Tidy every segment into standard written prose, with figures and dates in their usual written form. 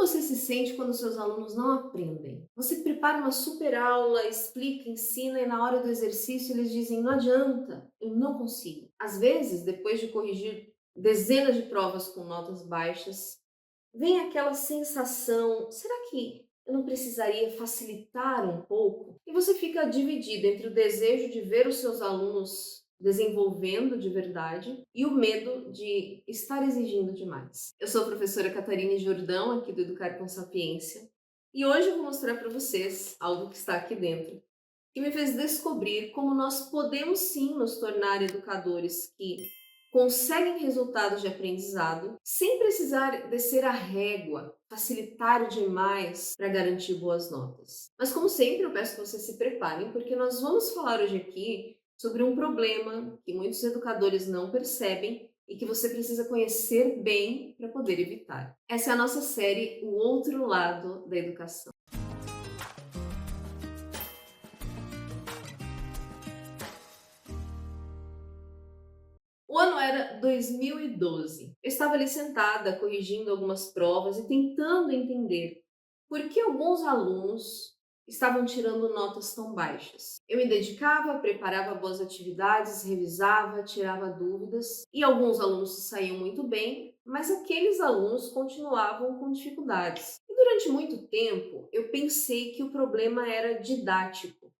você se sente quando seus alunos não aprendem? Você prepara uma super aula, explica, ensina e na hora do exercício eles dizem: não adianta, eu não consigo. Às vezes, depois de corrigir dezenas de provas com notas baixas, vem aquela sensação: será que eu não precisaria facilitar um pouco? E você fica dividido entre o desejo de ver os seus alunos desenvolvendo de verdade e o medo de estar exigindo demais. Eu sou a professora Catarine Jordão, aqui do Educar com Sapiência, e hoje eu vou mostrar para vocês algo que está aqui dentro, que me fez descobrir como nós podemos sim nos tornar educadores que conseguem resultados de aprendizado sem precisar descer a régua, facilitar demais para garantir boas notas. Mas como sempre, eu peço que vocês se preparem, porque nós vamos falar hoje aqui sobre um problema que muitos educadores não percebem e que você precisa conhecer bem para poder evitar. Essa é a nossa série O Outro Lado da Educação. O ano era 2012. Eu estava ali sentada, corrigindo algumas provas e tentando entender por que alguns alunos estavam tirando notas tão baixas. Eu me dedicava, preparava boas atividades, revisava, tirava dúvidas e alguns alunos se saíam muito bem, mas aqueles alunos continuavam com dificuldades. E durante muito tempo eu pensei que o problema era didático.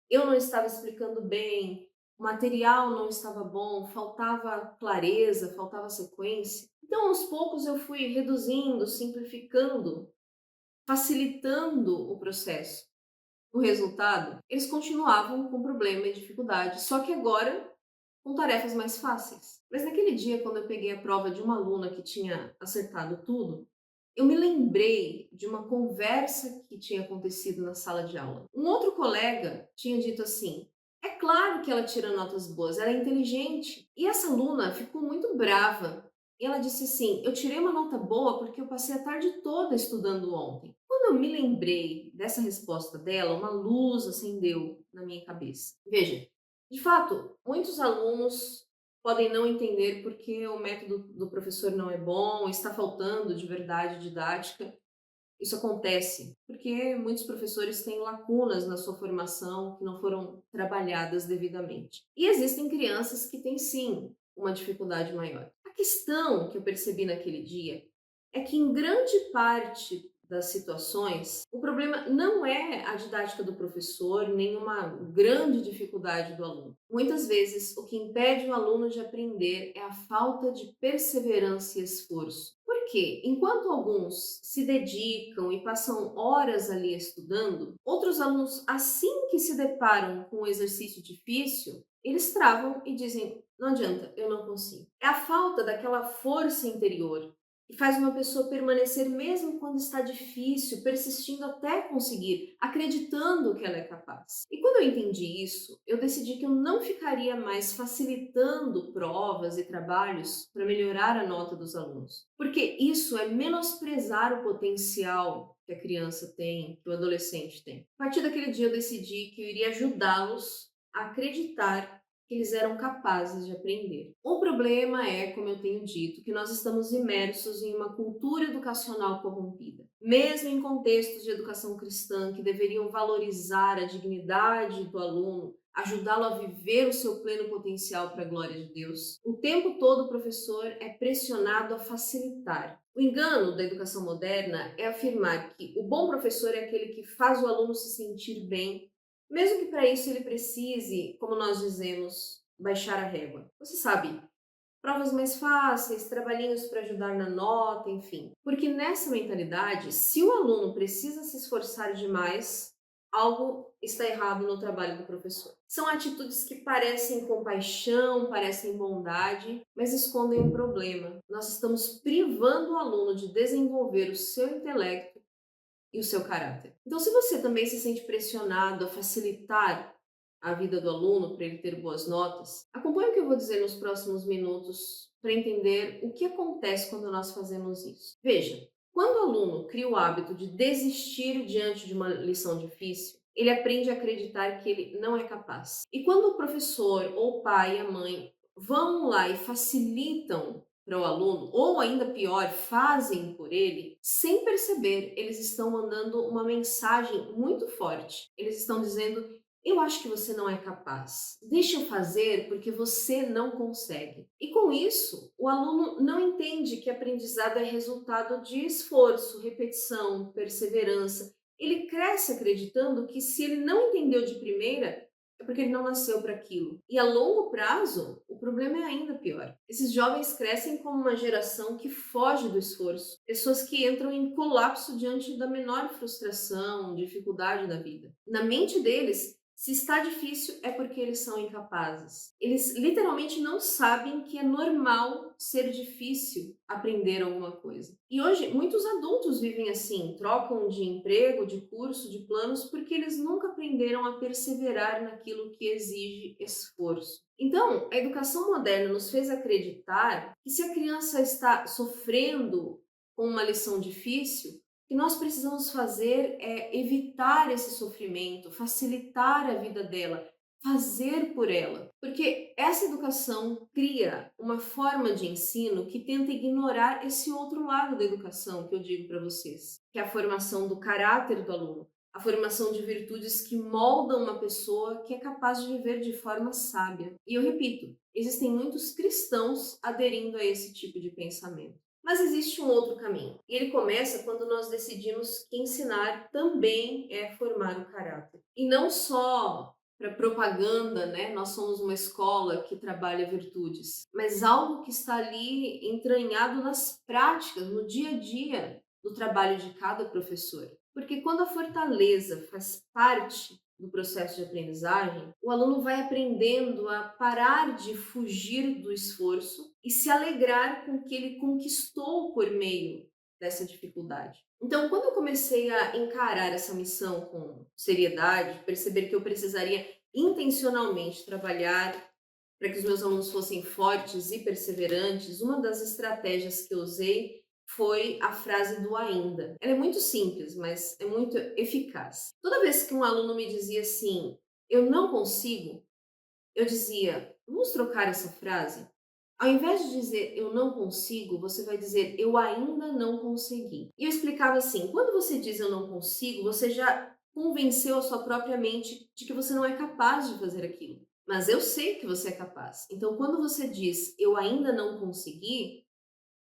Eu não estava explicando bem, o material não estava bom, faltava clareza, faltava sequência. Então, aos poucos, eu fui reduzindo, simplificando, facilitando o processo. O resultado, eles continuavam com problema e dificuldade, só que agora com tarefas mais fáceis. Mas naquele dia, quando eu peguei a prova de uma aluna que tinha acertado tudo, eu me lembrei de uma conversa que tinha acontecido na sala de aula. Um outro colega tinha dito assim: é claro que ela tira notas boas, ela é inteligente. E essa aluna ficou muito brava. E ela disse assim: eu tirei uma nota boa porque eu passei a tarde toda estudando ontem. Quando eu me lembrei dessa resposta dela, uma luz acendeu na minha cabeça. Veja, de fato, muitos alunos podem não entender porque o método do professor não é bom, está faltando de verdade didática. Isso acontece porque muitos professores têm lacunas na sua formação que não foram trabalhadas devidamente. E existem crianças que têm sim uma dificuldade maior. A questão que eu percebi naquele dia é que em grande parte das situações, o problema não é a didática do professor, nem uma grande dificuldade do aluno. Muitas vezes, o que impede o aluno de aprender é a falta de perseverança e esforço. Porque, enquanto alguns se dedicam e passam horas ali estudando, outros alunos, assim que se deparam com um exercício difícil, eles travam e dizem: não adianta, eu não consigo. É a falta daquela força interior que faz uma pessoa permanecer mesmo quando está difícil, persistindo até conseguir, acreditando que ela é capaz. E quando eu entendi isso, eu decidi que eu não ficaria mais facilitando provas e trabalhos para melhorar a nota dos alunos, porque isso é menosprezar o potencial que a criança tem, que o adolescente tem. A partir daquele dia eu decidi que eu iria ajudá-los a acreditar que eles eram capazes de aprender. O problema é, como eu tenho dito, que nós estamos imersos em uma cultura educacional corrompida. Mesmo em contextos de educação cristã que deveriam valorizar a dignidade do aluno, ajudá-lo a viver o seu pleno potencial para a glória de Deus, o tempo todo o professor é pressionado a facilitar. O engano da educação moderna é afirmar que o bom professor é aquele que faz o aluno se sentir bem, mesmo que para isso ele precise, como nós dizemos, baixar a régua. Você sabe, provas mais fáceis, trabalhinhos para ajudar na nota, enfim. Porque nessa mentalidade, se o aluno precisa se esforçar demais, algo está errado no trabalho do professor. São atitudes que parecem compaixão, parecem bondade, mas escondem um problema. Nós estamos privando o aluno de desenvolver o seu intelecto e o seu caráter. Então, se você também se sente pressionado a facilitar a vida do aluno para ele ter boas notas, acompanhe o que eu vou dizer nos próximos minutos para entender o que acontece quando nós fazemos isso. Veja, quando o aluno cria o hábito de desistir diante de uma lição difícil, ele aprende a acreditar que ele não é capaz. E quando o professor ou o pai e a mãe vão lá e facilitam para o aluno, ou ainda pior, fazem por ele, sem perceber, eles estão mandando uma mensagem muito forte. Eles estão dizendo: eu acho que você não é capaz. Deixa eu fazer porque você não consegue. E com isso, o aluno não entende que aprendizado é resultado de esforço, repetição, perseverança. Ele cresce acreditando que se ele não entendeu de primeira, é porque ele não nasceu para aquilo. E a longo prazo, o problema é ainda pior. Esses jovens crescem como uma geração que foge do esforço, pessoas que entram em colapso diante da menor frustração, dificuldade da vida. Na mente deles, se está difícil é porque eles são incapazes. Eles literalmente não sabem que é normal ser difícil aprender alguma coisa. E hoje muitos adultos vivem assim, trocam de emprego, de curso, de planos, porque eles nunca aprenderam a perseverar naquilo que exige esforço. Então, a educação moderna nos fez acreditar que se a criança está sofrendo com uma lição difícil, o que nós precisamos fazer é evitar esse sofrimento, facilitar a vida dela, fazer por ela. Porque essa educação cria uma forma de ensino que tenta ignorar esse outro lado da educação que eu digo para vocês, que é a formação do caráter do aluno, a formação de virtudes que moldam uma pessoa que é capaz de viver de forma sábia. E eu repito, existem muitos cristãos aderindo a esse tipo de pensamento. Mas existe um outro caminho. E ele começa quando nós decidimos que ensinar também é formar o caráter. E não só para propaganda, né? Nós somos uma escola que trabalha virtudes, mas algo que está ali entranhado nas práticas, no dia a dia do trabalho de cada professor. Porque quando a fortaleza faz parte do processo de aprendizagem, o aluno vai aprendendo a parar de fugir do esforço e se alegrar com o que ele conquistou por meio dessa dificuldade. Então, quando eu comecei a encarar essa missão com seriedade, perceber que eu precisaria intencionalmente trabalhar para que os meus alunos fossem fortes e perseverantes, uma das estratégias que eu usei foi a frase do ainda. Ela é muito simples, mas é muito eficaz. Toda vez que um aluno me dizia assim, eu não consigo, eu dizia, vamos trocar essa frase? Ao invés de dizer eu não consigo, você vai dizer eu ainda não consegui. E eu explicava assim: quando você diz eu não consigo, você já convenceu a sua própria mente de que você não é capaz de fazer aquilo. Mas eu sei que você é capaz. Então, quando você diz eu ainda não consegui,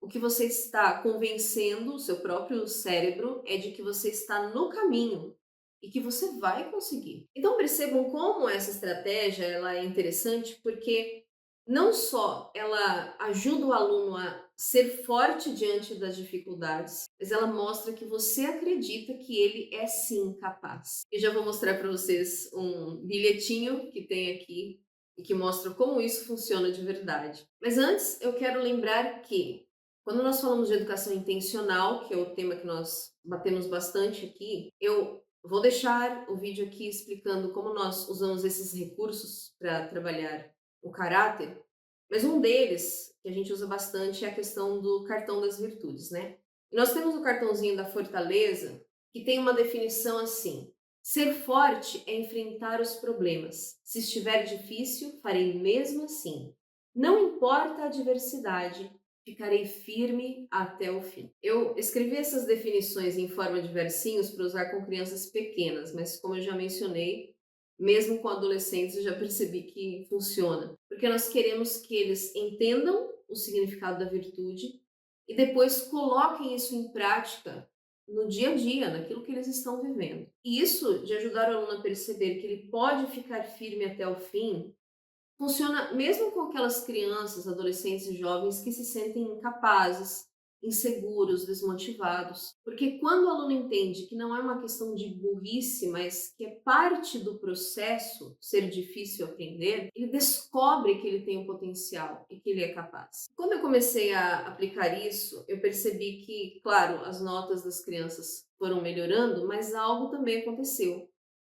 o que você está convencendo o seu próprio cérebro é de que você está no caminho e que você vai conseguir. Então percebam como essa estratégia ela é interessante porque não só ela ajuda o aluno a ser forte diante das dificuldades, mas ela mostra que você acredita que ele é sim capaz. Eu já vou mostrar para vocês um bilhetinho que tem aqui e que mostra como isso funciona de verdade. Mas antes eu quero lembrar que quando nós falamos de educação intencional, que é o tema que nós batemos bastante aqui, eu vou deixar o vídeo aqui explicando como nós usamos esses recursos para trabalhar o caráter, mas um deles que a gente usa bastante é a questão do cartão das virtudes, né? E nós temos o cartãozinho da fortaleza, que tem uma definição assim: ser forte é enfrentar os problemas. Se estiver difícil, farei mesmo assim. Não importa a adversidade, ficarei firme até o fim. Eu escrevi essas definições em forma de versinhos para usar com crianças pequenas, mas como eu já mencionei, mesmo com adolescentes eu já percebi que funciona, porque nós queremos que eles entendam o significado da virtude e depois coloquem isso em prática no dia a dia, naquilo que eles estão vivendo. E isso de ajudar o aluno a perceber que ele pode ficar firme até o fim funciona mesmo com aquelas crianças, adolescentes e jovens que se sentem incapazes, inseguros, desmotivados. Porque quando o aluno entende que não é uma questão de burrice, mas que é parte do processo ser difícil aprender, ele descobre que ele tem um potencial e que ele é capaz. Quando eu comecei a aplicar isso, eu percebi que, claro, as notas das crianças foram melhorando, mas algo também aconteceu.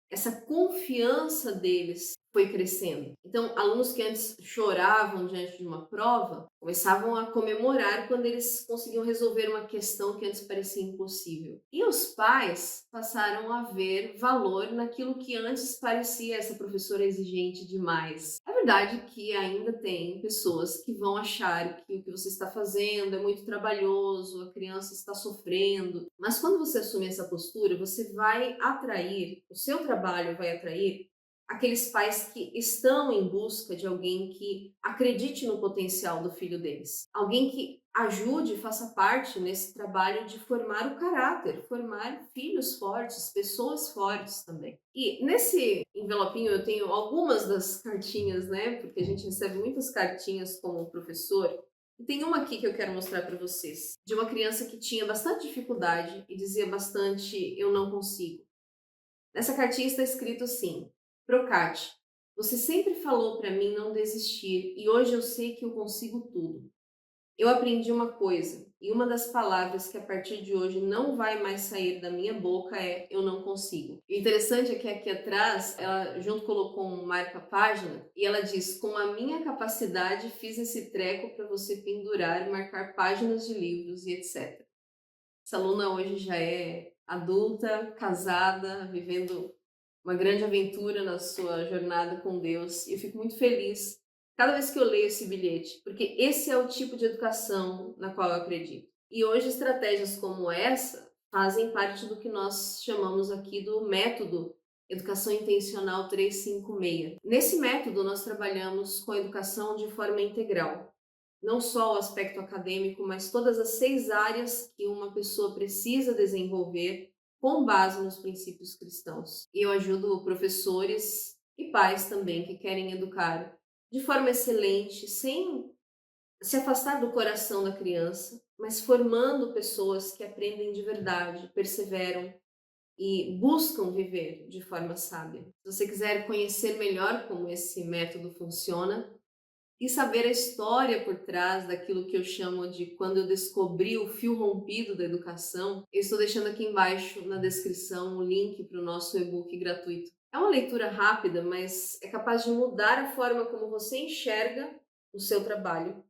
Essa confiança deles foi crescendo. Então, alunos que antes choravam diante de uma prova, começavam a comemorar quando eles conseguiam resolver uma questão que antes parecia impossível. E os pais passaram a ver valor naquilo que antes parecia essa professora exigente demais. É verdade que ainda tem pessoas que vão achar que o que você está fazendo é muito trabalhoso, a criança está sofrendo, mas quando você assume essa postura, você vai atrair, o seu trabalho vai atrair aqueles pais que estão em busca de alguém que acredite no potencial do filho deles. Alguém que ajude e faça parte nesse trabalho de formar o caráter, formar filhos fortes, pessoas fortes também. E nesse envelopinho eu tenho algumas das cartinhas, né? Porque a gente recebe muitas cartinhas como professor. E tem uma aqui que eu quero mostrar para vocês, de uma criança que tinha bastante dificuldade e dizia bastante: eu não consigo. Nessa cartinha está escrito assim: Procate, você sempre falou para mim não desistir e hoje eu sei que eu consigo tudo. Eu aprendi uma coisa e uma das palavras que a partir de hoje não vai mais sair da minha boca é eu não consigo. O interessante é que aqui atrás ela junto colocou um marca-página e ela diz: com a minha capacidade fiz esse treco para você pendurar, marcar páginas de livros e etc. Essa aluna hoje já é adulta, casada, vivendo uma grande aventura na sua jornada com Deus. E eu fico muito feliz cada vez que eu leio esse bilhete, porque esse é o tipo de educação na qual eu acredito. E hoje estratégias como essa fazem parte do que nós chamamos aqui do método Educação Intencional 356. Nesse método nós trabalhamos com a educação de forma integral, não só o aspecto acadêmico, mas todas as 6 áreas que uma pessoa precisa desenvolver com base nos princípios cristãos. E eu ajudo professores e pais também que querem educar de forma excelente, sem se afastar do coração da criança, mas formando pessoas que aprendem de verdade, perseveram e buscam viver de forma sábia. Se você quiser conhecer melhor como esse método funciona, e saber a história por trás daquilo que eu chamo de quando eu descobri o fio rompido da educação, eu estou deixando aqui embaixo na descrição o link para o nosso e-book gratuito. É uma leitura rápida, mas é capaz de mudar a forma como você enxerga o seu trabalho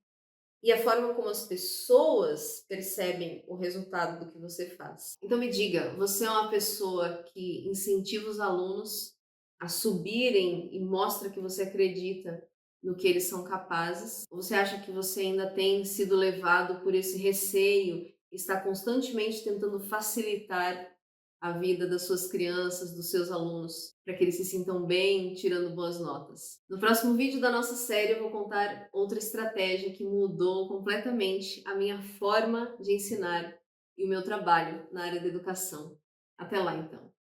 e a forma como as pessoas percebem o resultado do que você faz. Então me diga, você é uma pessoa que incentiva os alunos a subirem e mostra que você acredita no que eles são capazes? Ou você acha que você ainda tem sido levado por esse receio e está constantemente tentando facilitar a vida das suas crianças, dos seus alunos, para que eles se sintam bem, tirando boas notas? No próximo vídeo da nossa série eu vou contar outra estratégia que mudou completamente a minha forma de ensinar e o meu trabalho na área da educação. Até lá então!